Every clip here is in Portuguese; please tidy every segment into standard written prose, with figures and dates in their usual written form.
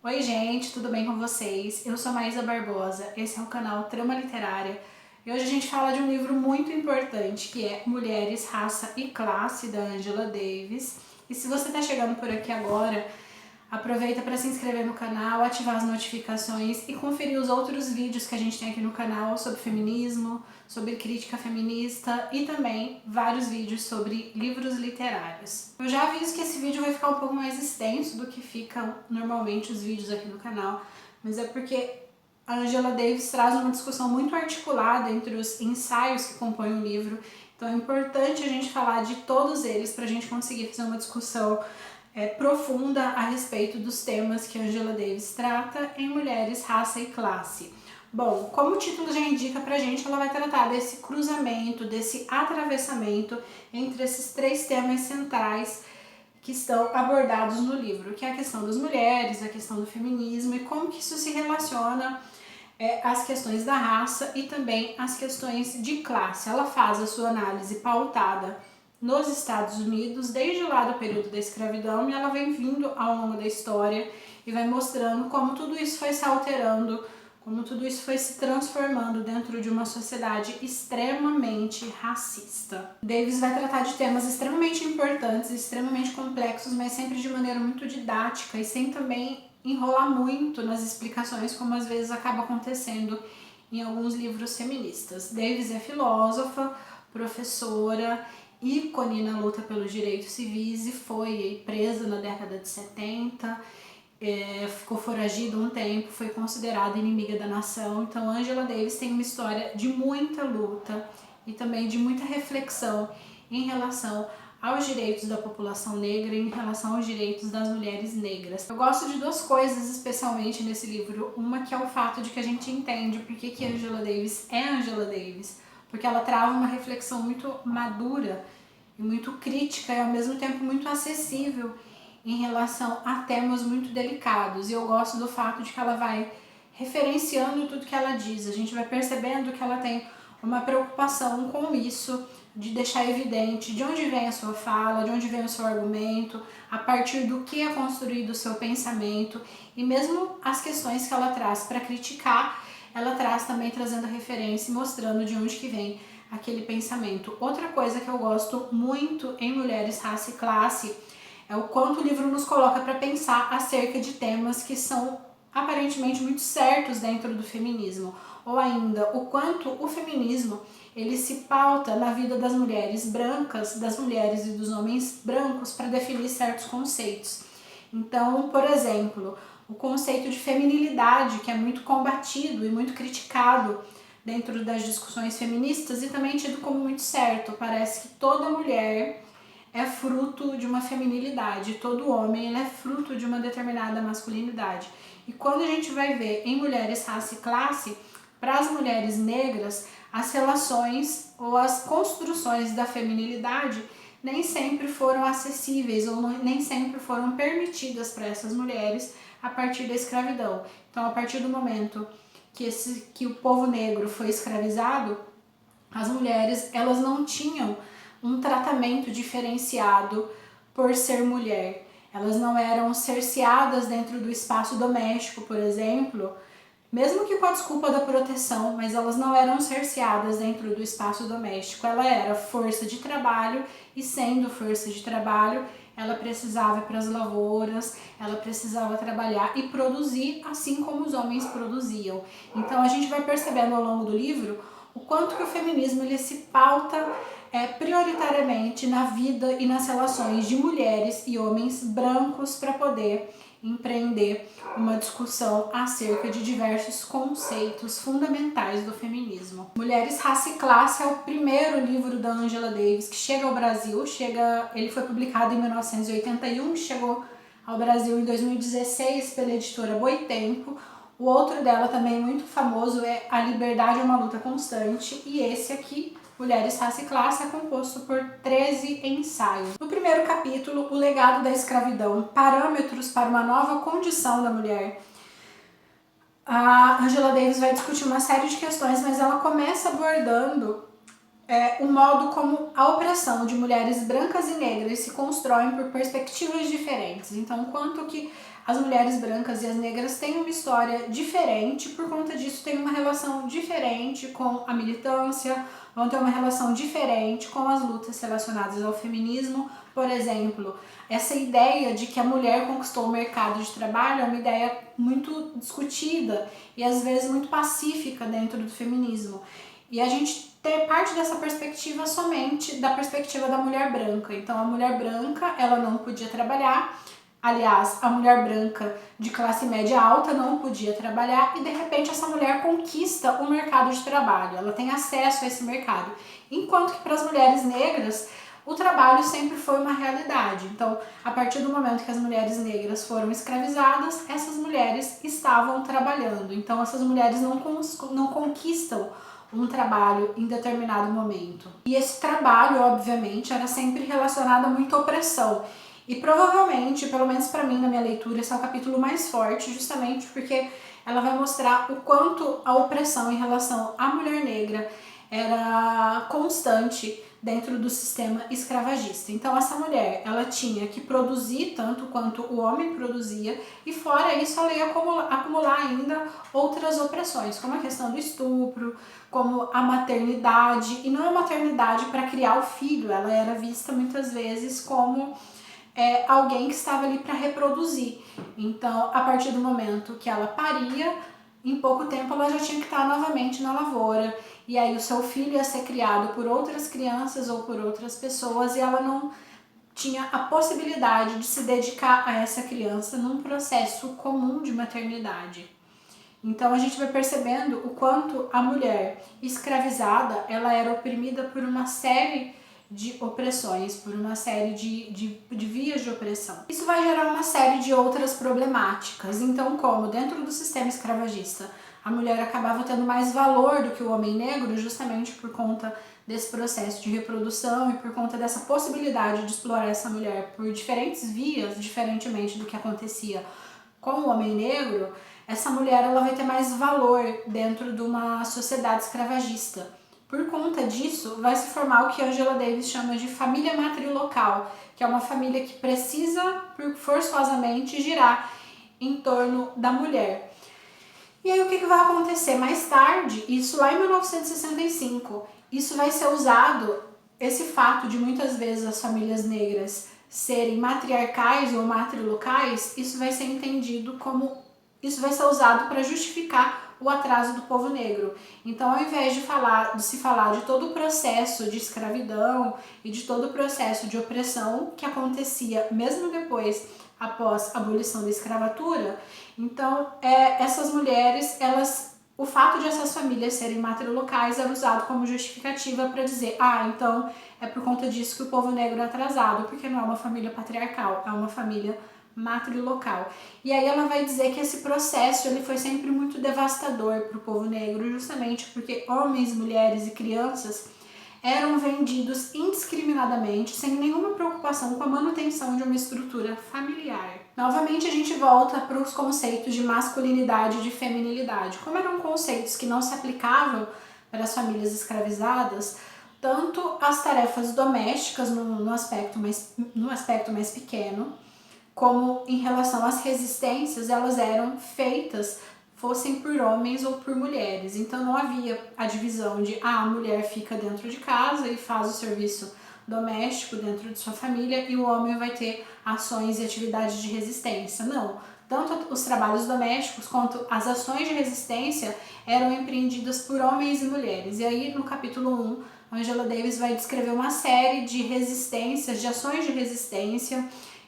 Oi gente, tudo bem com vocês? Eu sou Maísa Barbosa, esse é o canal Trama Literária e hoje a gente fala de um livro muito importante que é Mulheres, Raça e Classe, da Angela Davis. E se você está chegando por aqui agora, aproveita para se inscrever no canal, ativar as notificações e conferir os outros vídeos que a gente tem aqui no canal sobre feminismo, sobre crítica feminista e também vários vídeos sobre livros literários. Eu já aviso que esse vídeo vai ficar um pouco mais extenso do que ficam normalmente os vídeos aqui no canal, mas é porque a Angela Davis traz uma discussão muito articulada entre os ensaios que compõem o livro, então é importante a gente falar de todos eles para a gente conseguir fazer uma discussão profunda a respeito dos temas que Angela Davis trata em Mulheres, Raça e Classe. Bom, como o título já indica pra gente, ela vai tratar desse cruzamento, desse atravessamento entre esses três temas centrais que estão abordados no livro, que é a questão das mulheres, a questão do feminismo e como que isso se relaciona às questões da raça e também às questões de classe. Ela faz a sua análise pautada nos Estados Unidos, desde lá do período da escravidão, e ela vem vindo ao longo da história e vai mostrando como tudo isso foi se alterando, como tudo isso foi se transformando dentro de uma sociedade extremamente racista. Davis vai tratar de temas extremamente importantes, extremamente complexos, mas sempre de maneira muito didática e sem também enrolar muito nas explicações, como às vezes acaba acontecendo em alguns livros feministas. Davis é filósofa, professora, ícone na luta pelos direitos civis e foi presa na década de 70, ficou foragida um tempo, foi considerada inimiga da nação. Então Angela Davis tem uma história de muita luta e também de muita reflexão em relação aos direitos da população negra e em relação aos direitos das mulheres negras. Eu gosto de duas coisas especialmente nesse livro, uma que é o fato de que a gente entende por que Angela Davis é Angela Davis, porque ela trava uma reflexão muito madura e muito crítica e ao mesmo tempo muito acessível em relação a temas muito delicados. E eu gosto do fato de que ela vai referenciando tudo que ela diz, a gente vai percebendo que ela tem uma preocupação com isso, de deixar evidente de onde vem a sua fala, de onde vem o seu argumento, a partir do que é construído o seu pensamento, e mesmo as questões que ela traz para criticar, ela traz também trazendo referência e mostrando de onde que vem aquele pensamento. Outra coisa que eu gosto muito em Mulheres, Raça e Classe é o quanto o livro nos coloca para pensar acerca de temas que são aparentemente muito certos dentro do feminismo, ou ainda o quanto o feminismo ele se pauta na vida das mulheres brancas, das mulheres e dos homens brancos para definir certos conceitos. Então, por exemplo, o conceito de feminilidade, que é muito combatido e muito criticado dentro das discussões feministas e também tido como muito certo. Parece que toda mulher é fruto de uma feminilidade, todo homem ele é fruto de uma determinada masculinidade. E quando a gente vai ver em Mulheres, Raça e Classe, para as mulheres negras, as relações ou as construções da feminilidade nem sempre foram acessíveis ou nem sempre foram permitidas para essas mulheres a partir da escravidão. Então, a partir do momento que o povo negro foi escravizado, as mulheres elas não tinham um tratamento diferenciado por ser mulher. Elas não eram cerceadas dentro do espaço doméstico, por exemplo, mesmo que com a desculpa da proteção, mas elas não eram cerceadas dentro do espaço doméstico. Ela era força de trabalho e, sendo força de trabalho, ela precisava ir para as lavouras, ela precisava trabalhar e produzir assim como os homens produziam. Então a gente vai percebendo ao longo do livro o quanto que o feminismo ele se pauta prioritariamente na vida e nas relações de mulheres e homens brancos para poder empreender uma discussão acerca de diversos conceitos fundamentais do feminismo. Mulheres, Raça e Classe é o primeiro livro da Angela Davis que chega ao Brasil. Ele foi publicado em 1981, chegou ao Brasil em 2016 pela editora Boitempo. O outro dela também muito famoso é A Liberdade é uma Luta Constante, e esse aqui, Mulheres, Raça e Classe, é composto por 13 ensaios. No primeiro capítulo, O Legado da Escravidão, Parâmetros para uma Nova Condição da Mulher, a Angela Davis vai discutir uma série de questões, mas ela começa abordando o modo como a opressão de mulheres brancas e negras se constroem por perspectivas diferentes. Então, quanto que as mulheres brancas e as negras têm uma história diferente, por conta disso tem uma relação diferente com a militância, vão ter uma relação diferente com as lutas relacionadas ao feminismo. Por exemplo, essa ideia de que a mulher conquistou o mercado de trabalho é uma ideia muito discutida e às vezes muito pacífica dentro do feminismo. E a gente ter parte dessa perspectiva somente da perspectiva da mulher branca. Então a mulher branca, ela não podia trabalhar, aliás, a mulher branca de classe média alta não podia trabalhar e de repente essa mulher conquista o mercado de trabalho, ela tem acesso a esse mercado. Enquanto que para as mulheres negras, o trabalho sempre foi uma realidade. Então, a partir do momento que as mulheres negras foram escravizadas, essas mulheres estavam trabalhando. Então, essas mulheres não conquistam um trabalho em determinado momento. E esse trabalho, obviamente, era sempre relacionado a muita opressão. E provavelmente, pelo menos para mim, na minha leitura, esse é o capítulo mais forte, justamente porque ela vai mostrar o quanto a opressão em relação à mulher negra era constante dentro do sistema escravagista. Então essa mulher, ela tinha que produzir tanto quanto o homem produzia, e fora isso ela ia acumular ainda outras opressões, como a questão do estupro, como a maternidade, e não é maternidade para criar o filho, ela era vista muitas vezes como alguém que estava ali para reproduzir. Então, a partir do momento que ela paria, em pouco tempo ela já tinha que estar novamente na lavoura, e aí o seu filho ia ser criado por outras crianças ou por outras pessoas, e ela não tinha a possibilidade de se dedicar a essa criança num processo comum de maternidade. Então a gente vai percebendo o quanto a mulher escravizada, ela era oprimida por uma série de opressões, por uma série de vias de opressão. Isso vai gerar uma série de outras problemáticas. Então, como dentro do sistema escravagista a mulher acabava tendo mais valor do que o homem negro, justamente por conta desse processo de reprodução e por conta dessa possibilidade de explorar essa mulher por diferentes vias, diferentemente do que acontecia com o homem negro, essa mulher ela vai ter mais valor dentro de uma sociedade escravagista. Por conta disso, vai se formar o que Angela Davis chama de família matrilocal, que é uma família que precisa, forçosamente, girar em torno da mulher. E aí o que vai acontecer? Mais tarde, isso lá em 1965, isso vai ser usado, esse fato de muitas vezes as famílias negras serem matriarcais ou matrilocais, isso vai ser entendido como, isso vai ser usado para justificar o atraso do povo negro. Então, ao invés de se falar de todo o processo de escravidão e de todo o processo de opressão que acontecia mesmo depois, após a abolição da escravatura, então essas mulheres, o fato de essas famílias serem matrilocais era usado como justificativa para dizer, então é por conta disso que o povo negro é atrasado, porque não é uma família patriarcal, é uma família matrilocal. E aí ela vai dizer que esse processo ele foi sempre muito devastador para o povo negro, justamente porque homens, mulheres e crianças eram vendidos indiscriminadamente, sem nenhuma preocupação com a manutenção de uma estrutura familiar. Novamente a gente volta para os conceitos de masculinidade e de feminilidade. Como eram conceitos que não se aplicavam para as famílias escravizadas, tanto as tarefas domésticas no aspecto mais pequeno, como em relação às resistências, elas eram feitas, fossem por homens ou por mulheres. Então não havia a divisão de a mulher fica dentro de casa e faz o serviço doméstico dentro de sua família e o homem vai ter ações e atividades de resistência. Não. Tanto os trabalhos domésticos quanto as ações de resistência eram empreendidas por homens e mulheres. E aí no capítulo 1, Angela Davis vai descrever uma série de resistências, de ações de resistência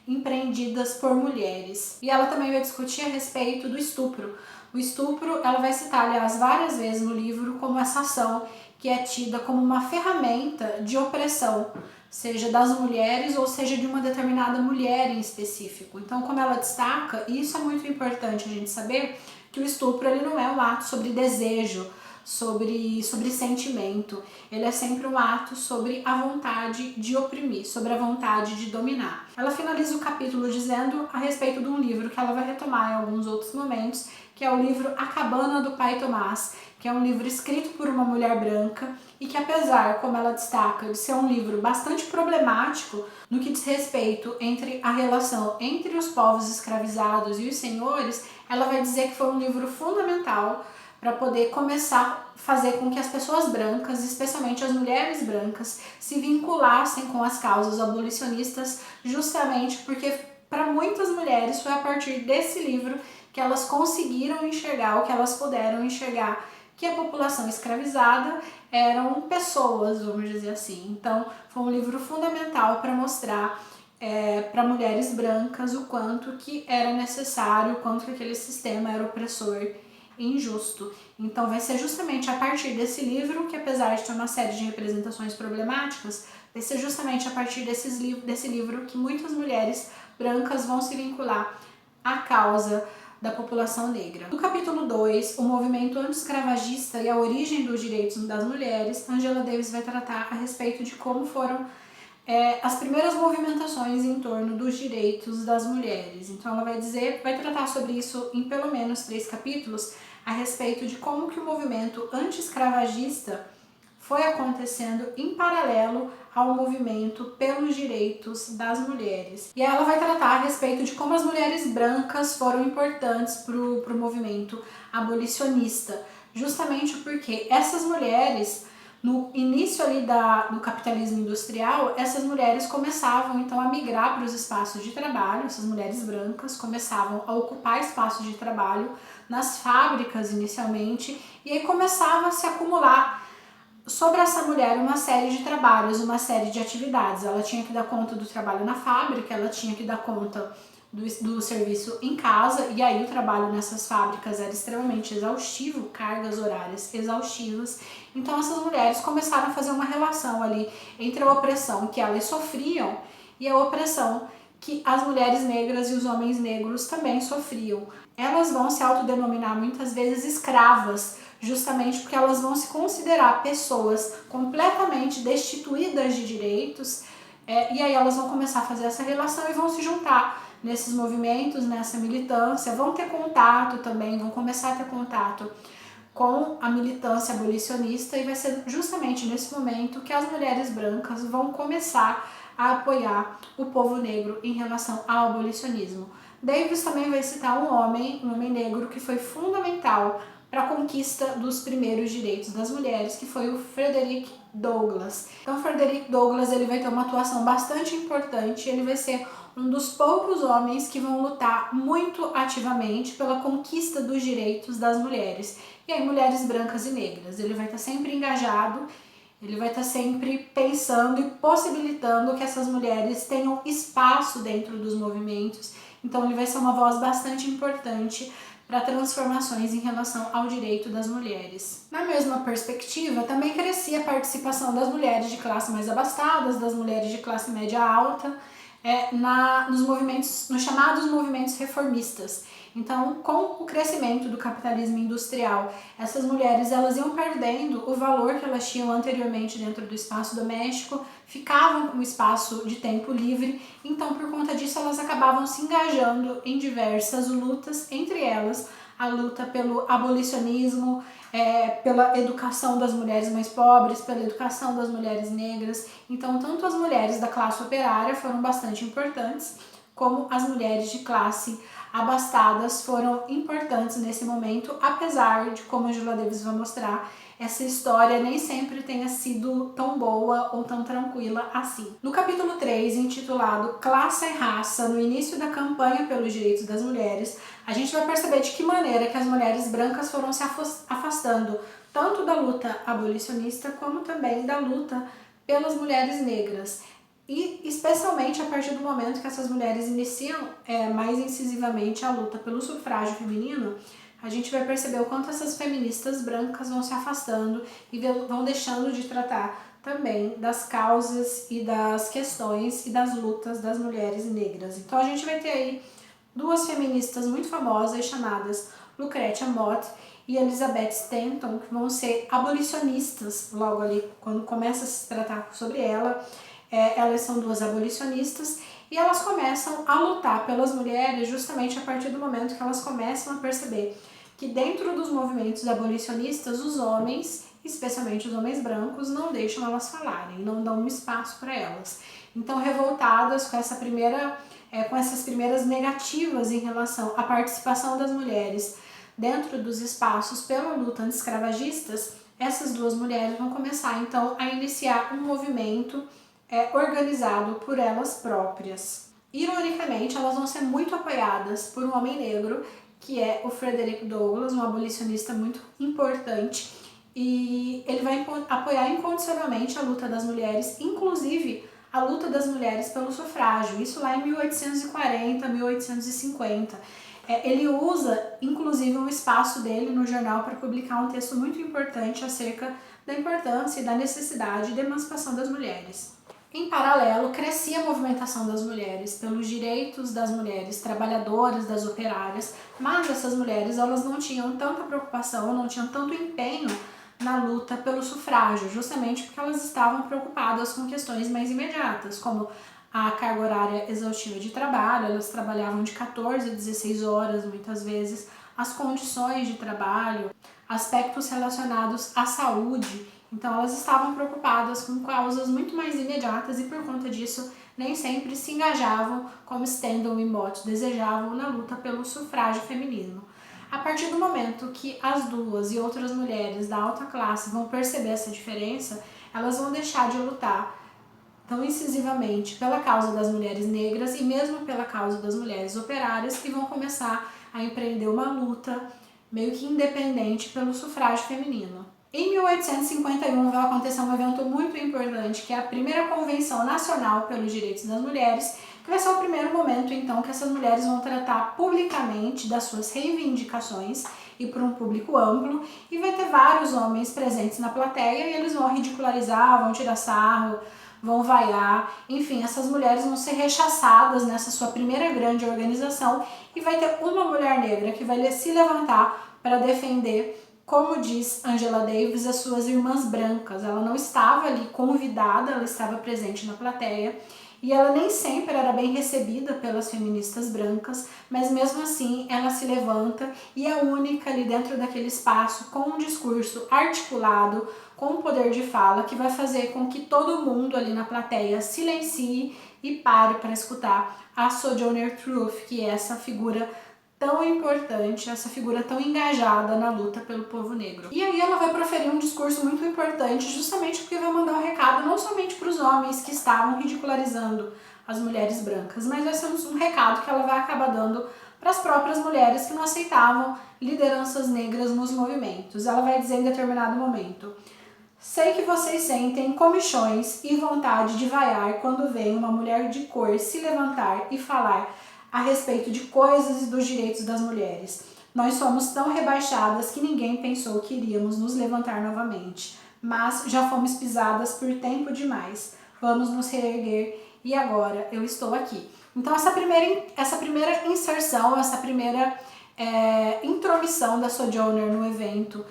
empreendidas por mulheres. E ela também vai discutir a respeito do estupro. O estupro, ela vai citar, aliás, várias vezes no livro como essa ação que é tida como uma ferramenta de opressão, seja das mulheres ou seja de uma determinada mulher em específico. Então, como ela destaca, e isso é muito importante a gente saber, que o estupro ele não é um ato sobre desejo, sobre sentimento, ele é sempre um ato sobre a vontade de oprimir, sobre a vontade de dominar. Ela finaliza o capítulo dizendo a respeito de um livro que ela vai retomar em alguns outros momentos, que é o livro A Cabana do Pai Tomás, que é um livro escrito por uma mulher branca e que, apesar, como ela destaca, de ser um livro bastante problemático no que diz respeito entre a relação entre os povos escravizados e os senhores, ela vai dizer que foi um livro fundamental para poder começar a fazer com que as pessoas brancas, especialmente as mulheres brancas, se vinculassem com as causas abolicionistas, justamente porque para muitas mulheres foi a partir desse livro que elas conseguiram enxergar, ou que elas puderam enxergar, que a população escravizada eram pessoas, vamos dizer assim. Então, foi um livro fundamental para mostrar para mulheres brancas o quanto que era necessário, o quanto que aquele sistema era opressor e injusto. Então, vai ser justamente a partir desse livro, que apesar de ter uma série de representações problemáticas, vai ser justamente a partir desse livro que muitas mulheres brancas vão se vincular à causa da população negra. No capítulo 2, o movimento anti-escravagista e a origem dos direitos das mulheres, Angela Davis vai tratar a respeito de como foram as primeiras movimentações em torno dos direitos das mulheres. Então ela vai tratar sobre isso em pelo menos 3 capítulos, a respeito de como que o movimento anti-escravagista foi acontecendo em paralelo ao movimento pelos direitos das mulheres. E ela vai tratar a respeito de como as mulheres brancas foram importantes para o movimento abolicionista, justamente porque essas mulheres, no início ali do capitalismo industrial, essas mulheres começavam então a migrar para os espaços de trabalho, essas mulheres brancas começavam a ocupar espaços de trabalho nas fábricas inicialmente, e aí começava a se acumular sobre essa mulher uma série de trabalhos, uma série de atividades. Ela tinha que dar conta do trabalho na fábrica, ela tinha que dar conta do serviço em casa, e aí o trabalho nessas fábricas era extremamente exaustivo, cargas horárias exaustivas. Então essas mulheres começaram a fazer uma relação ali entre a opressão que elas sofriam e a opressão que as mulheres negras e os homens negros também sofriam. Elas vão se autodenominar muitas vezes escravas, justamente porque elas vão se considerar pessoas completamente destituídas de direitos, e aí elas vão começar a fazer essa relação e vão se juntar nesses movimentos, nessa militância, vão ter contato também, vão começar a ter contato com a militância abolicionista, e vai ser justamente nesse momento que as mulheres brancas vão começar a apoiar o povo negro em relação ao abolicionismo. Davis também vai citar um homem negro que foi fundamental para a conquista dos primeiros direitos das mulheres, que foi o Frederick Douglass. Então, Frederick Douglass ele vai ter uma atuação bastante importante, ele vai ser um dos poucos homens que vão lutar muito ativamente pela conquista dos direitos das mulheres. E aí, mulheres brancas e negras. Ele vai estar sempre engajado, ele vai estar sempre pensando e possibilitando que essas mulheres tenham espaço dentro dos movimentos. Então, ele vai ser uma voz bastante importante para transformações em relação ao direito das mulheres. Na mesma perspectiva, também crescia a participação das mulheres de classe mais abastadas, das mulheres de classe média alta, nos chamados movimentos reformistas. Então, com o crescimento do capitalismo industrial, essas mulheres elas iam perdendo o valor que elas tinham anteriormente dentro do espaço doméstico, ficavam com espaço de tempo livre, então por conta disso elas acabavam se engajando em diversas lutas, entre elas a luta pelo abolicionismo, pela educação das mulheres mais pobres, pela educação das mulheres negras. Então, tanto as mulheres da classe operária foram bastante importantes, como as mulheres de classe abastadas foram importantes nesse momento, apesar de, como a Angela Davis vai mostrar, essa história nem sempre tenha sido tão boa ou tão tranquila assim. No capítulo 3, intitulado Classe e Raça, no início da campanha pelos direitos das mulheres, a gente vai perceber de que maneira que as mulheres brancas foram se afastando tanto da luta abolicionista como também da luta pelas mulheres negras. E especialmente a partir do momento que essas mulheres iniciam mais incisivamente a luta pelo sufrágio feminino, a gente vai perceber o quanto essas feministas brancas vão se afastando e vão deixando de tratar também das causas e das questões e das lutas das mulheres negras. Então a gente vai ter aí duas feministas muito famosas chamadas Lucretia Mott e Elizabeth Stanton, que vão ser abolicionistas logo ali quando começa a se tratar sobre ela. Elas são duas abolicionistas e elas começam a lutar pelas mulheres justamente a partir do momento que elas começam a perceber que dentro dos movimentos abolicionistas, os homens, especialmente os homens brancos, não deixam elas falarem, não dão um espaço para elas. Então, revoltadas com essas primeiras negativas em relação à participação das mulheres dentro dos espaços pela luta anti-escravagistas, essas duas mulheres vão começar então a iniciar um movimento organizado por elas próprias. Ironicamente, elas vão ser muito apoiadas por um homem negro, que é o Frederick Douglass, um abolicionista muito importante, e ele vai apoiar incondicionalmente a luta das mulheres, inclusive a luta das mulheres pelo sufrágio, isso lá em 1840, 1850. Ele usa, inclusive, um espaço dele no jornal para publicar um texto muito importante acerca da importância e da necessidade de emancipação das mulheres. Em paralelo, crescia a movimentação das mulheres pelos direitos das mulheres trabalhadoras, das operárias, mas essas mulheres elas não tinham tanta preocupação, não tinham tanto empenho na luta pelo sufrágio, justamente porque elas estavam preocupadas com questões mais imediatas, como a carga horária exaustiva de trabalho, elas trabalhavam de 14 a 16 horas muitas vezes, as condições de trabalho, aspectos relacionados à saúde. Então elas estavam preocupadas com causas muito mais imediatas e por conta disso nem sempre se engajavam como Stendhal e Mott desejavam na luta pelo sufrágio feminino. A partir do momento que as duas e outras mulheres da alta classe vão perceber essa diferença, elas vão deixar de lutar tão incisivamente pela causa das mulheres negras e mesmo pela causa das mulheres operárias e vão começar a empreender uma luta meio que independente pelo sufrágio feminino. Em 1851 vai acontecer um evento muito importante, que é a primeira Convenção Nacional pelos Direitos das Mulheres, que vai ser o primeiro momento então que essas mulheres vão tratar publicamente das suas reivindicações e para um público amplo, e vai ter vários homens presentes na plateia e eles vão ridicularizar, vão tirar sarro, vão vaiar, enfim, essas mulheres vão ser rechaçadas nessa sua primeira grande organização e vai ter uma mulher negra que vai se levantar para defender, como diz Angela Davis, as suas irmãs brancas. Ela não estava ali convidada, ela estava presente na plateia e ela nem sempre era bem recebida pelas feministas brancas, mas mesmo assim ela se levanta e é a única ali dentro daquele espaço com um discurso articulado, com poder de fala, que vai fazer com que todo mundo ali na plateia silencie e pare para escutar a Sojourner Truth, que é essa figura tão importante, essa figura tão engajada na luta pelo povo negro. E aí ela vai proferir um discurso muito importante, justamente porque vai mandar um recado não somente para os homens que estavam ridicularizando as mulheres brancas, mas vai ser um recado que ela vai acabar dando para as próprias mulheres que não aceitavam lideranças negras nos movimentos. Ela vai dizer em determinado momento: sei que vocês sentem comichões e vontade de vaiar quando vem uma mulher de cor se levantar e falar a respeito de coisas e dos direitos das mulheres. Nós somos tão rebaixadas que ninguém pensou que iríamos nos levantar novamente, mas já fomos pisadas por tempo demais. Vamos nos reerguer e agora eu estou aqui. Então essa primeira inserção, essa primeira intromissão da Sojourner no evento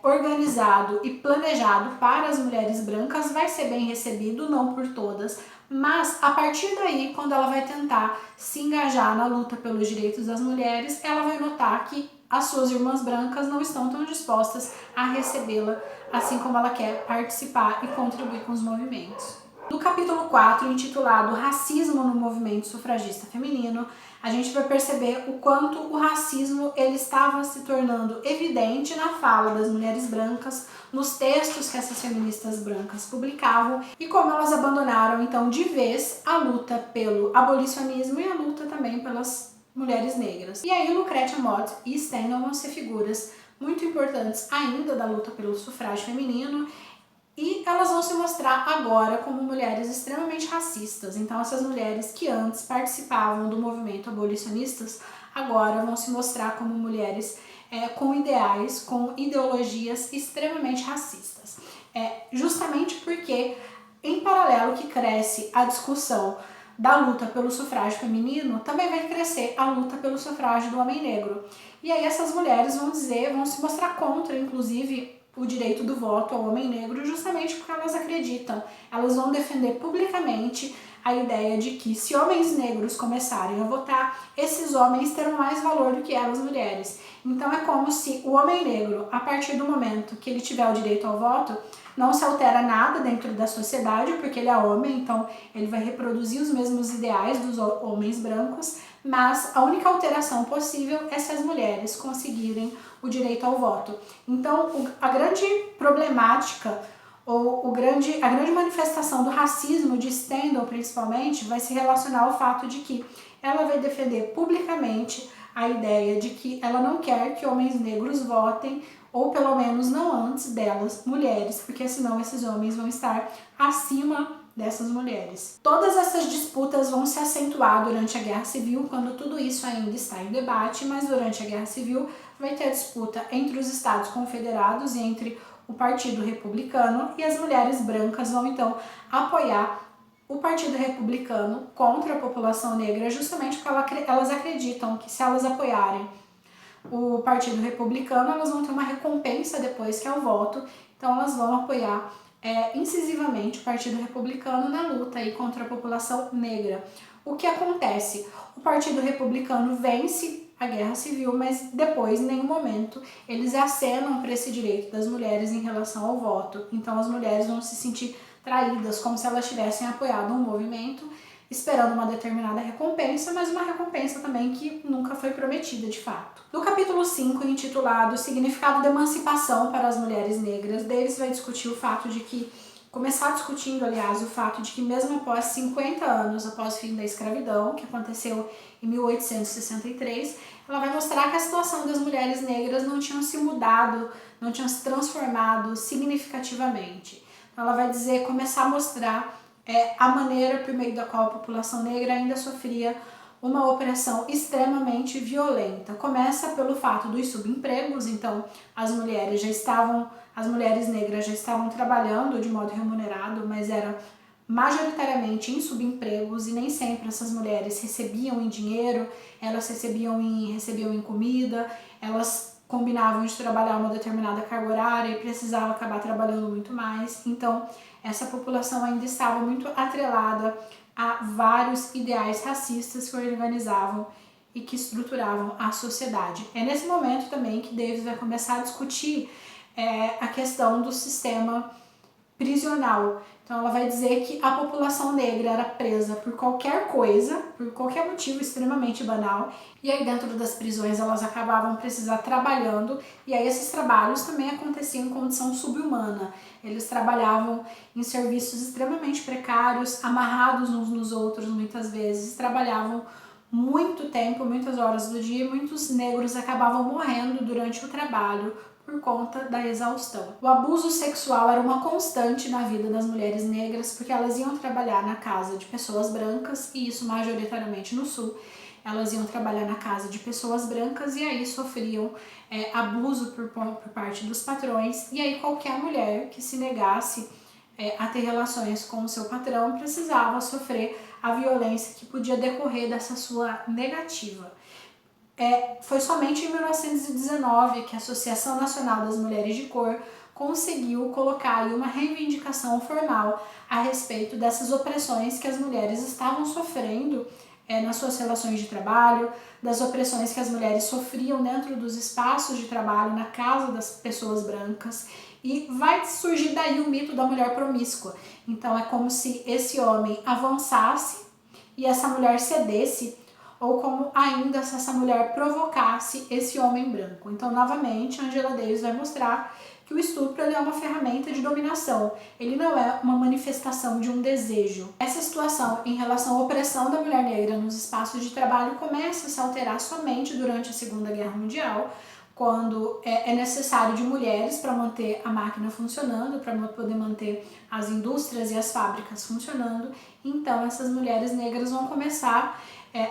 organizado e planejado para as mulheres brancas vai ser bem recebido, não por todas, mas a partir daí, quando ela vai tentar se engajar na luta pelos direitos das mulheres, ela vai notar que as suas irmãs brancas não estão tão dispostas a recebê-la, assim como ela quer participar e contribuir com os movimentos. No capítulo 4, intitulado Racismo no Movimento Sufragista Feminino, a gente vai perceber o quanto o racismo ele estava se tornando evidente na fala das mulheres brancas, nos textos que essas feministas brancas publicavam e como elas abandonaram então de vez a luta pelo abolicionismo e a luta também pelas mulheres negras. E aí Lucretia Mott e Stendhal vão ser figuras muito importantes ainda da luta pelo sufrágio feminino. E elas vão se mostrar agora como mulheres extremamente racistas. Então essas mulheres que antes participavam do movimento abolicionistas, agora vão se mostrar como mulheres com ideais, com ideologias extremamente racistas. Justamente porque, em paralelo que cresce a discussão da luta pelo sufrágio feminino, também vai crescer a luta pelo sufrágio do homem negro. E aí essas mulheres vão se mostrar contra, inclusive, o direito do voto ao homem negro, justamente porque elas acreditam, elas vão defender publicamente a ideia de que se homens negros começarem a votar, esses homens terão mais valor do que elas mulheres. Então é como se o homem negro, a partir do momento que ele tiver o direito ao voto, não se altera nada dentro da sociedade, porque ele é homem, então ele vai reproduzir os mesmos ideais dos homens brancos, mas a única alteração possível é se as mulheres conseguirem o direito ao voto. Então, a grande problemática ou a grande manifestação do racismo de Stendhal, principalmente, vai se relacionar ao fato de que ela vai defender publicamente a ideia de que ela não quer que homens negros votem, ou pelo menos não antes delas, mulheres, porque senão esses homens vão estar acima dessas mulheres. Todas essas disputas vão se acentuar durante a Guerra Civil, quando tudo isso ainda está em debate, mas durante a Guerra Civil vai ter a disputa entre os Estados Confederados e entre o Partido Republicano, e as mulheres brancas vão então apoiar o Partido Republicano contra a população negra, justamente porque elas acreditam que se elas apoiarem o Partido Republicano, elas vão ter uma recompensa depois, que é o voto, então elas vão apoiar incisivamente o Partido Republicano na luta aí contra a população negra. O que acontece? O Partido Republicano vence a Guerra Civil, mas depois, em nenhum momento, eles acenam para esse direito das mulheres em relação ao voto. Então as mulheres vão se sentir traídas, como se elas tivessem apoiado um movimento, esperando uma determinada recompensa, mas uma recompensa também que nunca foi prometida de fato. No capítulo 5, intitulado Significado da Emancipação para as Mulheres Negras, Davis vai discutir o fato de que, começar discutindo, aliás, o fato de que mesmo após 50 anos após o fim da escravidão, que aconteceu em 1863, ela vai mostrar que a situação das mulheres negras não tinha se mudado, não tinha se transformado significativamente. Então ela vai dizer, começar a mostrar a maneira por meio da qual a população negra ainda sofria uma opressão extremamente violenta. Começa pelo fato dos subempregos, então as mulheres negras já estavam trabalhando de modo remunerado, mas era majoritariamente em subempregos, e nem sempre essas mulheres recebiam em dinheiro, elas recebiam em comida, elas combinavam de trabalhar uma determinada carga horária e precisavam acabar trabalhando muito mais. Então essa população ainda estava muito atrelada a vários ideais racistas que organizavam e que estruturavam a sociedade. É nesse momento também que Davis vai começar a discutir a questão do sistema prisional. Então ela vai dizer que a população negra era presa por qualquer coisa, por qualquer motivo extremamente banal, e aí dentro das prisões elas acabavam precisar trabalhando, e aí esses trabalhos também aconteciam em condição subhumana. Eles trabalhavam em serviços extremamente precários, amarrados uns nos outros muitas vezes, trabalhavam muito tempo, muitas horas do dia, e muitos negros acabavam morrendo durante o trabalho por conta da exaustão. O abuso sexual era uma constante na vida das mulheres negras, porque elas iam trabalhar na casa de pessoas brancas, e isso majoritariamente no sul. Elas iam trabalhar na casa de pessoas brancas e aí sofriam abuso por parte dos patrões, e aí qualquer mulher que se negasse a ter relações com o seu patrão precisava sofrer a violência que podia decorrer dessa sua negativa. Foi somente em 1919 que a Associação Nacional das Mulheres de Cor conseguiu colocar aí uma reivindicação formal a respeito dessas opressões que as mulheres estavam sofrendo nas suas relações de trabalho, das opressões que as mulheres sofriam dentro dos espaços de trabalho, na casa das pessoas brancas, e vai surgir daí o mito da mulher promíscua. Então é como se esse homem avançasse e essa mulher cedesse, ou como ainda se essa mulher provocasse esse homem branco. Então, novamente, Angela Davis vai mostrar que o estupro é uma ferramenta de dominação, ele não é uma manifestação de um desejo. Essa situação em relação à opressão da mulher negra nos espaços de trabalho começa a se alterar somente durante a Segunda Guerra Mundial, quando é necessário de mulheres para manter a máquina funcionando, para poder manter as indústrias e as fábricas funcionando. Então essas mulheres negras vão começar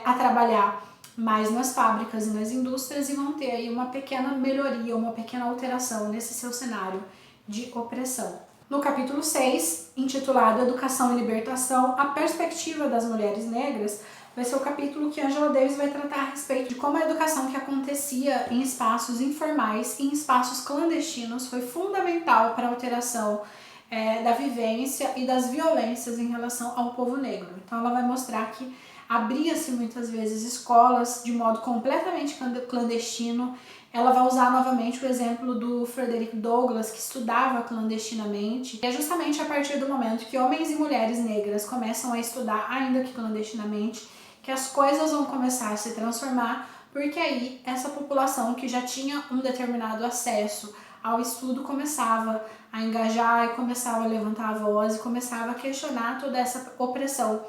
a trabalhar mais nas fábricas e nas indústrias e vão ter aí uma pequena melhoria, uma pequena alteração nesse seu cenário de opressão. No capítulo 6, intitulado Educação e Libertação, a perspectiva das mulheres negras, vai ser o capítulo que Angela Davis vai tratar a respeito de como a educação que acontecia em espaços informais e em espaços clandestinos foi fundamental para a alteração da vivência e das violências em relação ao povo negro. Então ela vai mostrar que abria-se muitas vezes escolas de modo completamente clandestino. Ela vai usar novamente o exemplo do Frederick Douglass, que estudava clandestinamente. E é justamente a partir do momento que homens e mulheres negras começam a estudar, ainda que clandestinamente, que as coisas vão começar a se transformar, porque aí essa população que já tinha um determinado acesso ao estudo começava a engajar e começava a levantar a voz e começava a questionar toda essa opressão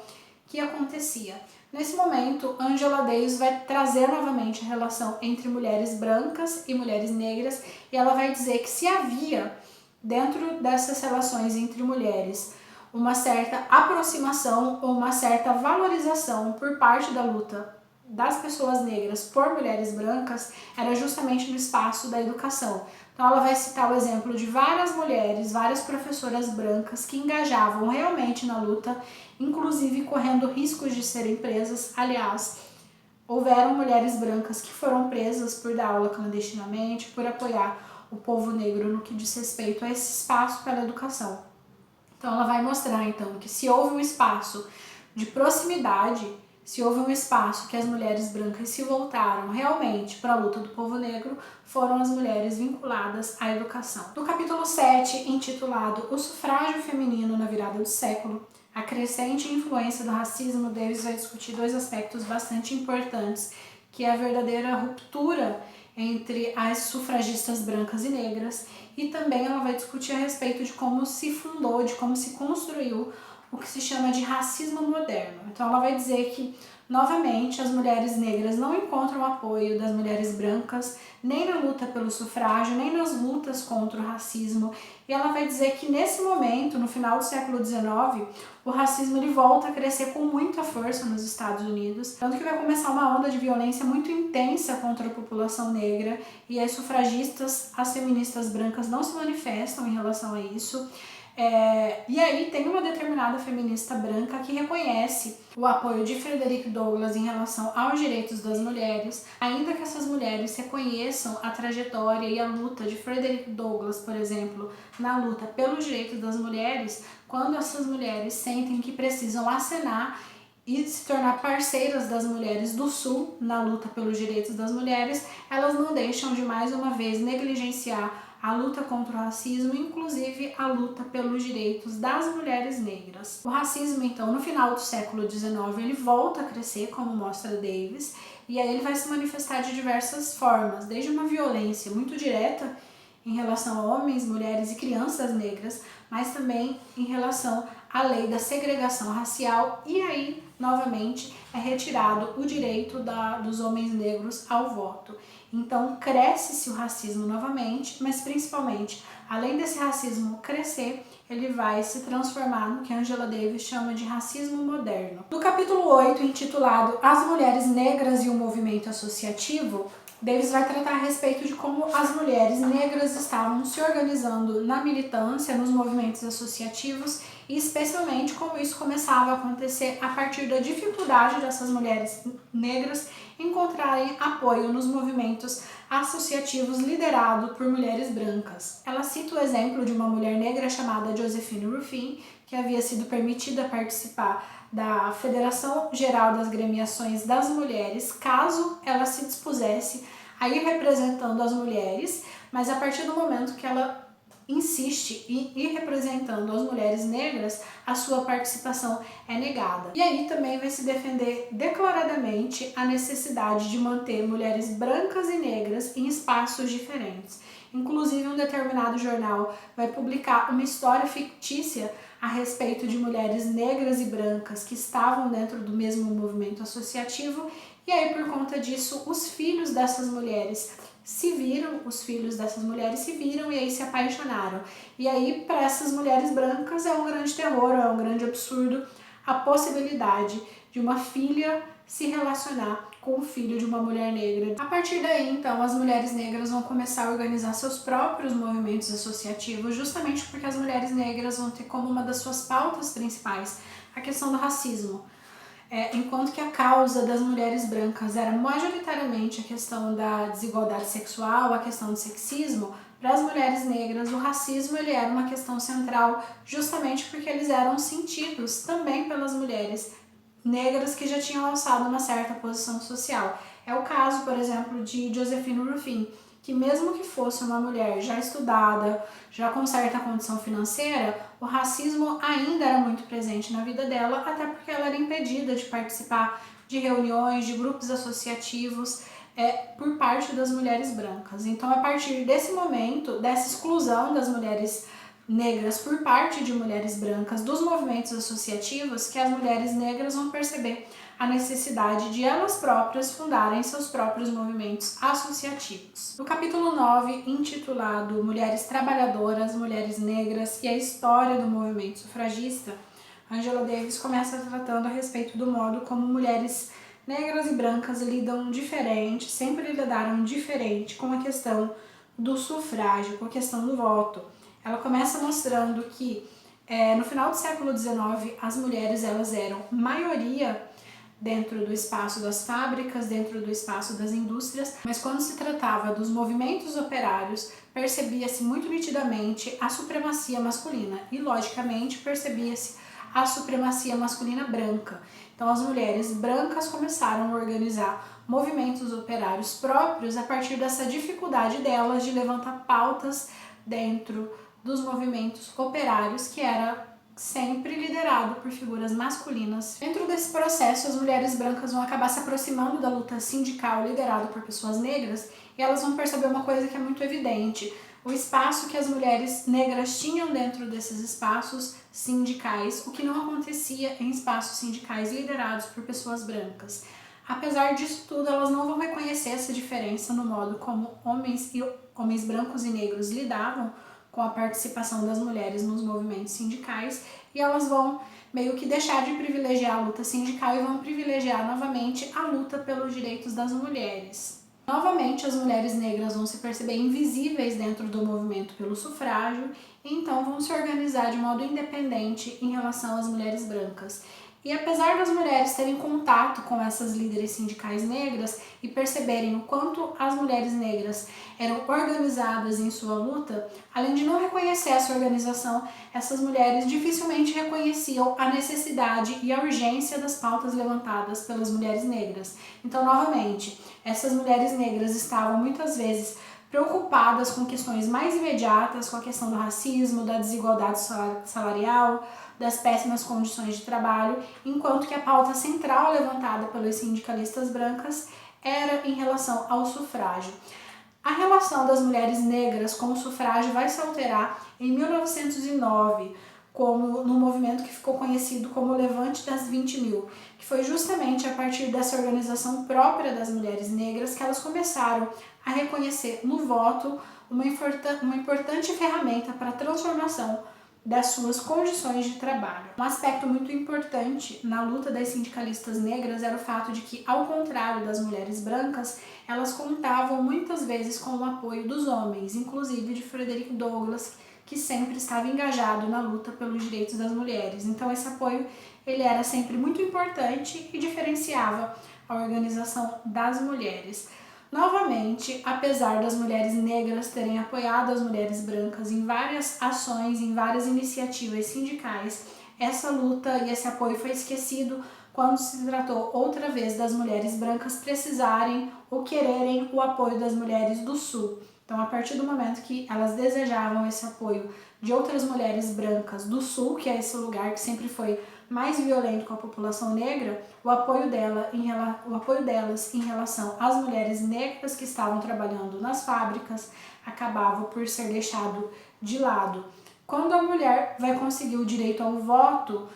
que acontecia. Nesse momento, Angela Davis vai trazer novamente a relação entre mulheres brancas e mulheres negras, e ela vai dizer que se havia, dentro dessas relações entre mulheres, uma certa aproximação ou uma certa valorização por parte da luta das pessoas negras por mulheres brancas, era justamente no espaço da educação. Então ela vai citar o exemplo de várias mulheres, várias professoras brancas que engajavam realmente na luta, inclusive correndo riscos de serem presas. Aliás, houveram mulheres brancas que foram presas por dar aula clandestinamente, por apoiar o povo negro no que diz respeito a esse espaço pela educação. Então ela vai mostrar então que se houve um espaço de proximidade, se houve um espaço que as mulheres brancas se voltaram realmente para a luta do povo negro, foram as mulheres vinculadas à educação. No capítulo 7, intitulado O Sufrágio Feminino na Virada do Século, a crescente influência do racismo, Davis vai discutir dois aspectos bastante importantes, que é a verdadeira ruptura entre as sufragistas brancas e negras, e também ela vai discutir a respeito de como se fundou, de como se construiu o que se chama de racismo moderno. Então ela vai dizer que, novamente, as mulheres negras não encontram apoio das mulheres brancas, nem na luta pelo sufrágio, nem nas lutas contra o racismo. E ela vai dizer que nesse momento, no final do século XIX, o racismo ele volta a crescer com muita força nos Estados Unidos, tanto que vai começar uma onda de violência muito intensa contra a população negra, e as sufragistas, as feministas brancas não se manifestam em relação a isso. E aí tem uma determinada feminista branca que reconhece o apoio de Frederick Douglass em relação aos direitos das mulheres, ainda que essas mulheres reconheçam a trajetória e a luta de Frederick Douglass, por exemplo, na luta pelos direitos das mulheres. Quando essas mulheres sentem que precisam acenar e se tornar parceiras das mulheres do Sul na luta pelos direitos das mulheres, elas não deixam de mais uma vez negligenciar a luta contra o racismo, inclusive a luta pelos direitos das mulheres negras. O racismo, então, no final do século XIX, ele volta a crescer, como mostra Davis, e aí ele vai se manifestar de diversas formas, desde uma violência muito direta em relação a homens, mulheres e crianças negras, mas também em relação à lei da segregação racial, e aí, novamente, é retirado o direito dos homens negros ao voto. Então, cresce-se o racismo novamente, mas principalmente, além desse racismo crescer, ele vai se transformar no que Angela Davis chama de racismo moderno. No capítulo 8, intitulado As Mulheres Negras e o Movimento Associativo, Davis vai tratar a respeito de como as mulheres negras estavam se organizando na militância, nos movimentos associativos, e especialmente como isso começava a acontecer a partir da dificuldade dessas mulheres negras encontrarem apoio nos movimentos associativos liderados por mulheres brancas. Ela cita o exemplo de uma mulher negra chamada Josephine Ruffin, que havia sido permitida participar da Federação Geral das Gremiações das Mulheres, caso ela se dispusesse a ir representando as mulheres, mas a partir do momento que ela insiste em ir representando as mulheres negras, a sua participação é negada. E aí também vai se defender declaradamente a necessidade de manter mulheres brancas e negras em espaços diferentes. Inclusive, um determinado jornal vai publicar uma história fictícia a respeito de mulheres negras e brancas que estavam dentro do mesmo movimento associativo, e aí por conta disso os filhos dessas mulheres se viram e aí se apaixonaram. E aí para essas mulheres brancas é um grande terror, é um grande absurdo a possibilidade de uma filha se relacionar com o filho de uma mulher negra. A partir daí, então, as mulheres negras vão começar a organizar seus próprios movimentos associativos, justamente porque as mulheres negras vão ter como uma das suas pautas principais a questão do racismo. Enquanto que a causa das mulheres brancas era majoritariamente a questão da desigualdade sexual, a questão do sexismo, para as mulheres negras, o racismo ele era uma questão central justamente porque eles eram sentidos também pelas mulheres negras que já tinham alçado uma certa posição social. É o caso, por exemplo, de Josephine Ruffin, que mesmo que fosse uma mulher já estudada, já com certa condição financeira, o racismo ainda era muito presente na vida dela, até porque ela era impedida de participar de reuniões, de grupos associativos, por parte das mulheres brancas. Então, a partir desse momento, dessa exclusão das mulheres negras por parte de mulheres brancas dos movimentos associativos, que as mulheres negras vão perceber a necessidade de elas próprias fundarem seus próprios movimentos associativos. No capítulo 9, intitulado Mulheres Trabalhadoras, Mulheres Negras e a História do Movimento Sufragista, Angela Davis começa tratando a respeito do modo como mulheres negras e brancas lidam diferente, sempre lidaram diferente com a questão do sufrágio, com a questão do voto. Ela começa mostrando que no final do século XIX as mulheres elas eram maioria dentro do espaço das fábricas, dentro do espaço das indústrias, mas quando se tratava dos movimentos operários, percebia-se muito nitidamente a supremacia masculina e, logicamente, percebia-se a supremacia masculina branca. Então, as mulheres brancas começaram a organizar movimentos operários próprios a partir dessa dificuldade delas de levantar pautas dentro dos movimentos operários, que era sempre liderado por figuras masculinas. Dentro desse processo, as mulheres brancas vão acabar se aproximando da luta sindical liderada por pessoas negras e elas vão perceber uma coisa que é muito evidente: o espaço que as mulheres negras tinham dentro desses espaços sindicais, o que não acontecia em espaços sindicais liderados por pessoas brancas. Apesar disso tudo, elas não vão reconhecer essa diferença no modo como homens brancos e negros lidavam com a participação das mulheres nos movimentos sindicais, e elas vão meio que deixar de privilegiar a luta sindical e vão privilegiar novamente a luta pelos direitos das mulheres. Novamente, as mulheres negras vão se perceber invisíveis dentro do movimento pelo sufrágio e então vão se organizar de modo independente em relação às mulheres brancas. E apesar das mulheres terem contato com essas líderes sindicais negras e perceberem o quanto as mulheres negras eram organizadas em sua luta, além de não reconhecer essa organização, essas mulheres dificilmente reconheciam a necessidade e a urgência das pautas levantadas pelas mulheres negras. Então, novamente, essas mulheres negras estavam muitas vezes preocupadas com questões mais imediatas, com a questão do racismo, da desigualdade salarial, das péssimas condições de trabalho, enquanto que a pauta central levantada pelos sindicalistas brancas era em relação ao sufrágio. A relação das mulheres negras com o sufrágio vai se alterar em 1909, como no movimento que ficou conhecido como Levante das 20.000, que foi justamente a partir dessa organização própria das mulheres negras que elas começaram a reconhecer no voto uma importante ferramenta para a transformação das suas condições de trabalho. Um aspecto muito importante na luta das sindicalistas negras era o fato de que, ao contrário das mulheres brancas, elas contavam muitas vezes com o apoio dos homens, inclusive de Frederick Douglass, que sempre estava engajado na luta pelos direitos das mulheres. Então esse apoio ele era sempre muito importante e diferenciava a organização das mulheres. Novamente, apesar das mulheres negras terem apoiado as mulheres brancas em várias ações, em várias iniciativas sindicais, essa luta e esse apoio foi esquecido quando se tratou outra vez das mulheres brancas precisarem ou quererem o apoio das mulheres do Sul. Então, a partir do momento que elas desejavam esse apoio de outras mulheres brancas do Sul, que é esse lugar que sempre foi mais violento com a população negra, o apoio delas em relação às mulheres negras que estavam trabalhando nas fábricas acabava por ser deixado de lado. Quando a mulher vai conseguir o direito ao voto,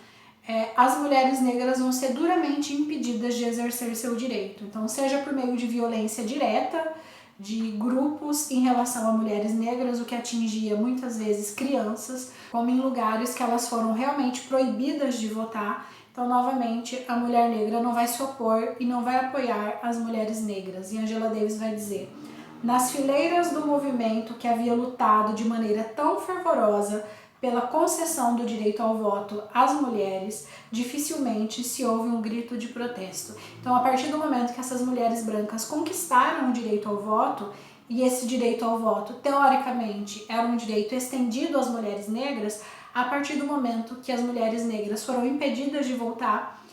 as mulheres negras vão ser duramente impedidas de exercer seu direito. Então, seja por meio de violência direta, de grupos em relação a mulheres negras, o que atingia muitas vezes crianças, como em lugares que elas foram realmente proibidas de votar. Então, novamente, a mulher negra não vai se opor e não vai apoiar as mulheres negras. E Angela Davis vai dizer: nas fileiras do movimento que havia lutado de maneira tão fervorosa pela concessão do direito ao voto às mulheres, dificilmente se ouve um grito de protesto. Então, a partir do momento que essas mulheres brancas conquistaram o direito ao voto, e esse direito ao voto, teoricamente, era um direito estendido às mulheres negras, a partir do momento que as mulheres negras foram impedidas de votar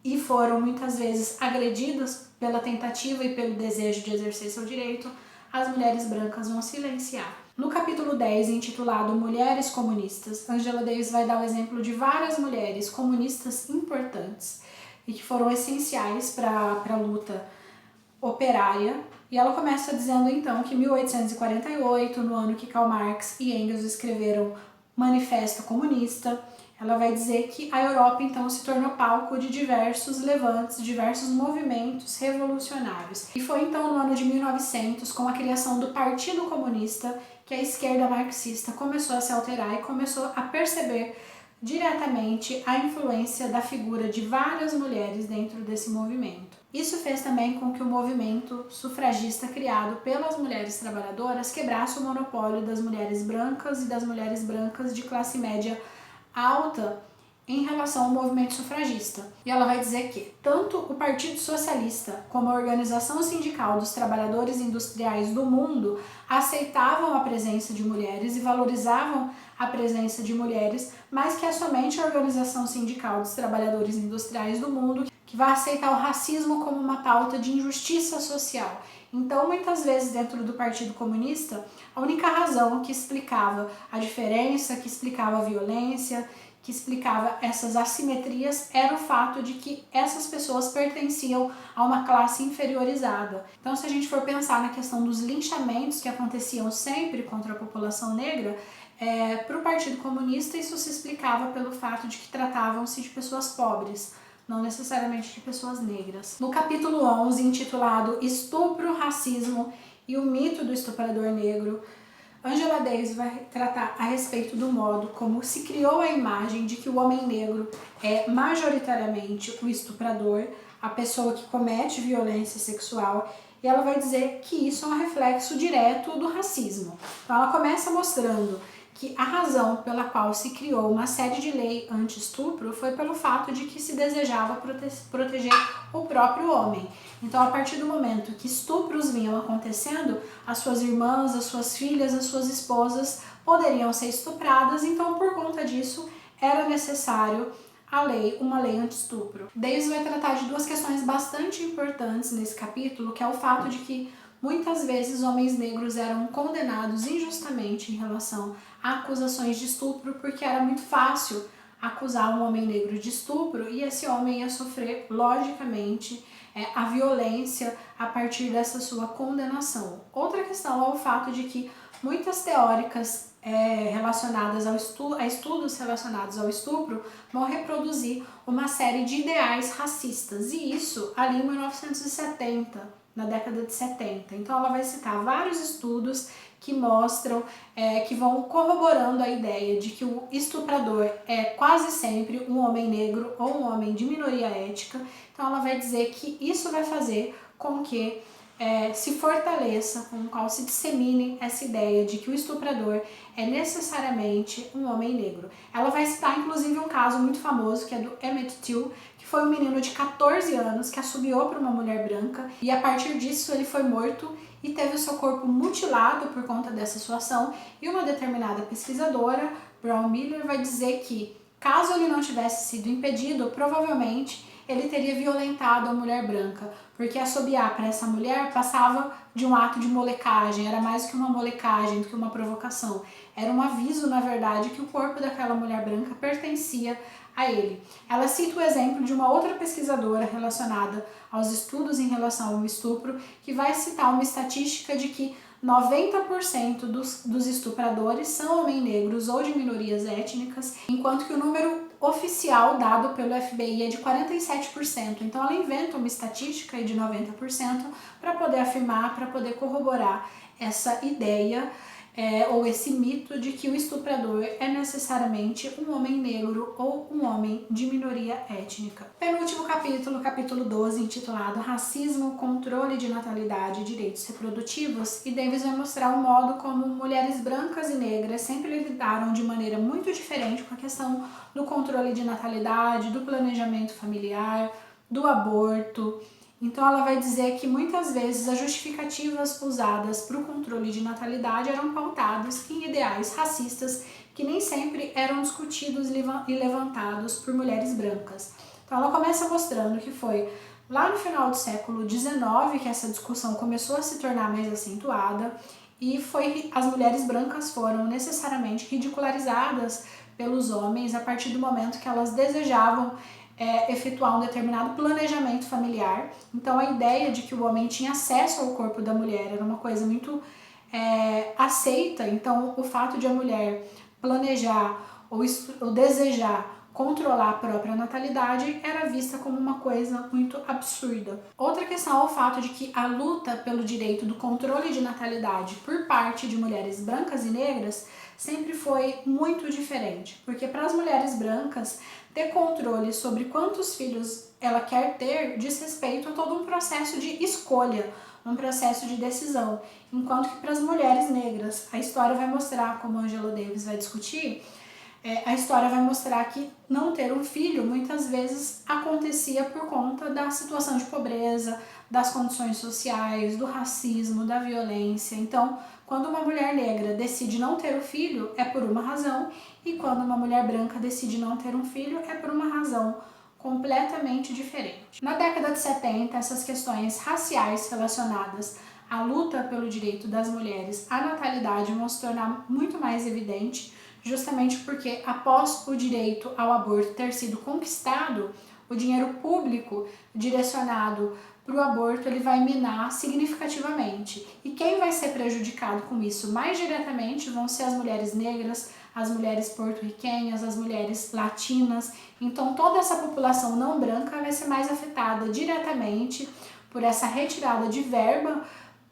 e foram muitas vezes agredidas pela tentativa e pelo desejo de exercer seu direito, as mulheres brancas vão silenciar. No capítulo 10, intitulado Mulheres Comunistas, Angela Davis vai dar o exemplo de várias mulheres comunistas importantes e que foram essenciais para a luta operária. E ela começa dizendo então que em 1848, no ano que Karl Marx e Engels escreveram Manifesto Comunista, ela vai dizer que a Europa então se tornou palco de diversos levantes, diversos movimentos revolucionários. E foi então no ano de 1900, com a criação do Partido Comunista, que a esquerda marxista começou a se alterar e começou a perceber diretamente a influência da figura de várias mulheres dentro desse movimento. Isso fez também com que o movimento sufragista criado pelas mulheres trabalhadoras quebrasse o monopólio das mulheres brancas e das mulheres brancas de classe média alta em relação ao movimento sufragista. E ela vai dizer que tanto o Partido Socialista como a Organização Sindical dos Trabalhadores Industriais do Mundo aceitavam a presença de mulheres e valorizavam a presença de mulheres, mas que é somente a Organização Sindical dos Trabalhadores Industriais do Mundo que vai aceitar o racismo como uma pauta de injustiça social. Então, muitas vezes dentro do Partido Comunista, a única razão que explicava a diferença, que explicava a violência, que explicava essas assimetrias era o fato de que essas pessoas pertenciam a uma classe inferiorizada. Então, se a gente for pensar na questão dos linchamentos que aconteciam sempre contra a população negra, para o Partido Comunista isso se explicava pelo fato de que tratavam-se de pessoas pobres, não necessariamente de pessoas negras. No capítulo 11, intitulado Estupro, Racismo e o Mito do Estuprador Negro, Angela Davis vai tratar a respeito do modo como se criou a imagem de que o homem negro é majoritariamente o estuprador, a pessoa que comete violência sexual, e ela vai dizer que isso é um reflexo direto do racismo. Então ela começa mostrando que a razão pela qual se criou uma série de leis anti-estupro foi pelo fato de que se desejava proteger o próprio homem. Então, a partir do momento que estupros vinham acontecendo, as suas irmãs, as suas filhas, as suas esposas poderiam ser estupradas, então, por conta disso, era necessário uma lei anti-estupro. Davis vai tratar de duas questões bastante importantes nesse capítulo, que é o fato de que muitas vezes homens negros eram condenados injustamente em relação a acusações de estupro, porque era muito fácil acusar um homem negro de estupro e esse homem ia sofrer, logicamente, a violência a partir dessa sua condenação. Outra questão é o fato de que muitas teóricas relacionadas a estudos relacionados ao estupro vão reproduzir uma série de ideais racistas, e isso ali em 1970, na década de 70. Então ela vai citar vários estudos que mostram, que vão corroborando a ideia de que o estuprador é quase sempre um homem negro ou um homem de minoria étnica. Então ela vai dizer que isso vai fazer com que se fortaleça, com o qual se dissemine essa ideia de que o estuprador é necessariamente um homem negro. Ela vai citar inclusive um caso muito famoso que é do Emmett Till, que foi um menino de 14 anos que assobiou para uma mulher branca e a partir disso ele foi morto e teve o seu corpo mutilado por conta dessa sua ação, e uma determinada pesquisadora, Brown Miller, vai dizer que caso ele não tivesse sido impedido, provavelmente ele teria violentado a mulher branca, porque assobiar para essa mulher passava de um ato de molecagem, era mais que uma molecagem, do que uma provocação. Era um aviso, na verdade, que o corpo daquela mulher branca pertencia a ele. Ela cita o exemplo de uma outra pesquisadora relacionada aos estudos em relação ao estupro, que vai citar uma estatística de que 90% dos estupradores são homens negros ou de minorias étnicas, enquanto que o número oficial dado pelo FBI é de 47%. Então ela inventa uma estatística de 90% para poder afirmar, para poder corroborar essa ideia ou esse mito de que o estuprador é necessariamente um homem negro ou um homem de minoria étnica. Penúltimo capítulo, capítulo 12, intitulado Racismo, Controle de Natalidade e Direitos Reprodutivos, e Davis vai mostrar o modo como mulheres brancas e negras sempre lidaram de maneira muito diferente com a questão do controle de natalidade, do planejamento familiar, do aborto. Então ela vai dizer que muitas vezes as justificativas usadas para o controle de natalidade eram pautadas em ideais racistas que nem sempre eram discutidos e levantados por mulheres brancas. Então ela começa mostrando que foi lá no final do século XIX que essa discussão começou a se tornar mais acentuada e as mulheres brancas foram necessariamente ridicularizadas pelos homens a partir do momento que elas desejavam efetuar um determinado planejamento familiar. Então a ideia de que o homem tinha acesso ao corpo da mulher era uma coisa muito aceita. Então o fato de a mulher planejar ou desejar controlar a própria natalidade era vista como uma coisa muito absurda. Outra questão é o fato de que a luta pelo direito do controle de natalidade por parte de mulheres brancas e negras sempre foi muito diferente, porque para as mulheres brancas ter controle sobre quantos filhos ela quer ter diz respeito a todo um processo de escolha, um processo de decisão, enquanto que para as mulheres negras a história vai mostrar, como a Angela Davis vai discutir, a história vai mostrar que não ter um filho muitas vezes acontecia por conta da situação de pobreza, das condições sociais, do racismo, da violência. Então, quando uma mulher negra decide não ter o filho, é por uma razão, e quando uma mulher branca decide não ter um filho, é por uma razão completamente diferente. Na década de 70, essas questões raciais relacionadas à luta pelo direito das mulheres à natalidade vão se tornar muito mais evidente, justamente porque após o direito ao aborto ter sido conquistado, o dinheiro público direcionado para o aborto ele vai minar significativamente. E quem vai ser prejudicado com isso mais diretamente vão ser as mulheres negras, as mulheres porto-riquenhas, as mulheres latinas. Então toda essa população não branca vai ser mais afetada diretamente por essa retirada de verba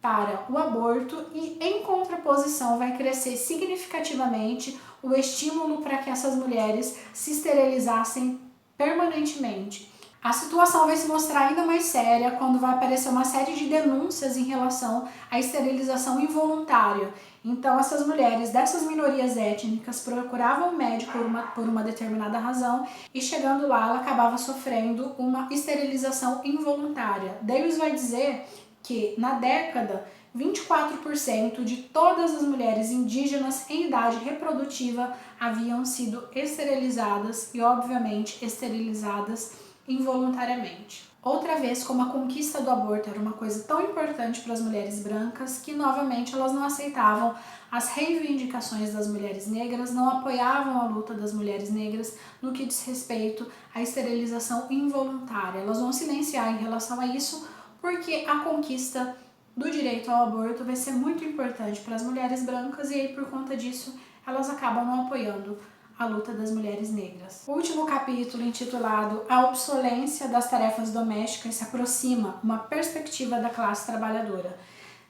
para o aborto e, em contraposição, vai crescer significativamente o estímulo para que essas mulheres se esterilizassem permanentemente. A situação vai se mostrar ainda mais séria quando vai aparecer uma série de denúncias em relação à esterilização involuntária. Então, essas mulheres dessas minorias étnicas procuravam um médico por uma determinada razão e, chegando lá, ela acabava sofrendo uma esterilização involuntária. Davis vai dizer que na década 24% de todas as mulheres indígenas em idade reprodutiva haviam sido esterilizadas e, obviamente, esterilizadas involuntariamente. Outra vez, como a conquista do aborto era uma coisa tão importante para as mulheres brancas, que novamente elas não aceitavam as reivindicações das mulheres negras, não apoiavam a luta das mulheres negras no que diz respeito à esterilização involuntária. Elas vão silenciar em relação a isso, porque a conquista do direito ao aborto vai ser muito importante para as mulheres brancas e aí por conta disso elas acabam não apoiando a luta das mulheres negras. O último capítulo, intitulado A Obsolência das Tarefas Domésticas, se aproxima uma perspectiva da classe trabalhadora.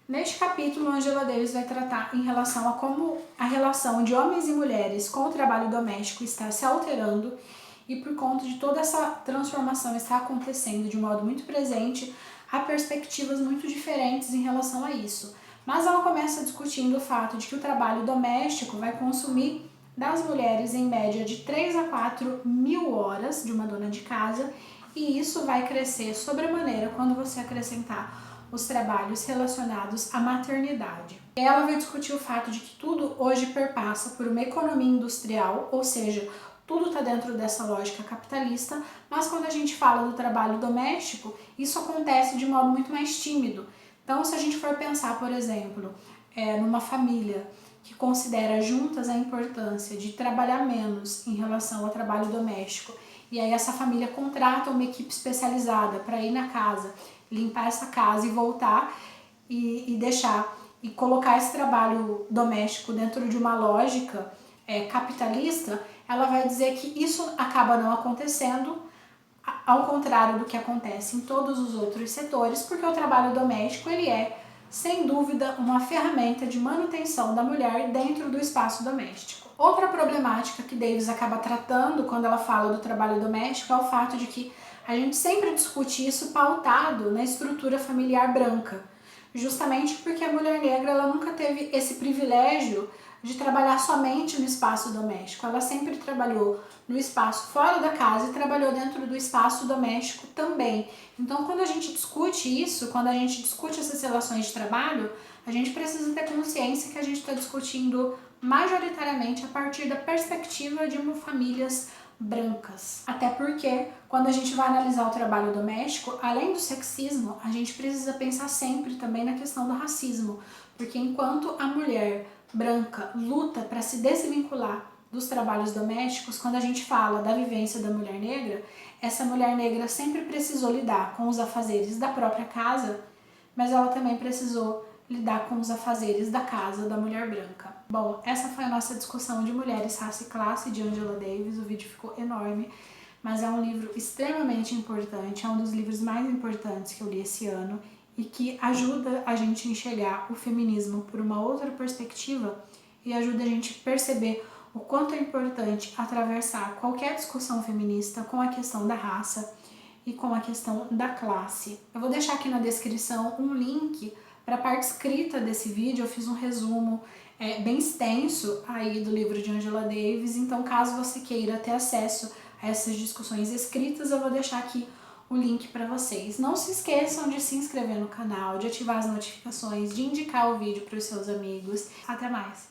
Neste capítulo, Angela Davis vai tratar em relação a como a relação de homens e mulheres com o trabalho doméstico está se alterando e por conta de toda essa transformação está acontecendo de um modo muito presente, há perspectivas muito diferentes em relação a isso. Mas ela começa discutindo o fato de que o trabalho doméstico vai consumir das mulheres em média de 3 a 4 mil horas de uma dona de casa e isso vai crescer sobremaneira quando você acrescentar os trabalhos relacionados à maternidade. Ela vai discutir o fato de que tudo hoje perpassa por uma economia industrial, ou seja, tudo está dentro dessa lógica capitalista, mas quando a gente fala do trabalho doméstico, isso acontece de modo muito mais tímido. Então, se a gente for pensar, por exemplo, numa família que considera juntas a importância de trabalhar menos em relação ao trabalho doméstico, e aí essa família contrata uma equipe especializada para ir na casa, limpar essa casa e voltar e deixar e colocar esse trabalho doméstico dentro de uma lógica capitalista, ela vai dizer que isso acaba não acontecendo, ao contrário do que acontece em todos os outros setores, porque o trabalho doméstico ele é, sem dúvida, uma ferramenta de manutenção da mulher dentro do espaço doméstico. Outra problemática que Davis acaba tratando quando ela fala do trabalho doméstico é o fato de que a gente sempre discute isso pautado na estrutura familiar branca, justamente porque a mulher negra ela nunca teve esse privilégio de trabalhar somente no espaço doméstico. Ela sempre trabalhou no espaço fora da casa e trabalhou dentro do espaço doméstico também. Então, quando a gente discute isso, quando a gente discute essas relações de trabalho, a gente precisa ter consciência que a gente está discutindo majoritariamente a partir da perspectiva de famílias brancas. Até porque, quando a gente vai analisar o trabalho doméstico, além do sexismo, a gente precisa pensar sempre também na questão do racismo. Porque enquanto a mulher branca luta para se desvincular dos trabalhos domésticos, quando a gente fala da vivência da mulher negra, essa mulher negra sempre precisou lidar com os afazeres da própria casa, mas ela também precisou lidar com os afazeres da casa da mulher branca. Bom, essa foi a nossa discussão de Mulheres, Raça e Classe, de Angela Davis. O vídeo ficou enorme, mas é um livro extremamente importante, é um dos livros mais importantes que eu li esse ano e que ajuda a gente a enxergar o feminismo por uma outra perspectiva e ajuda a gente a perceber o quanto é importante atravessar qualquer discussão feminista com a questão da raça e com a questão da classe. Eu vou deixar aqui na descrição um link para a parte escrita desse vídeo. Eu fiz um resumo bem extenso aí do livro de Angela Davis, então caso você queira ter acesso a essas discussões escritas, eu vou deixar aqui o link para vocês. Não se esqueçam de se inscrever no canal, de ativar as notificações, de indicar o vídeo para os seus amigos. Até mais!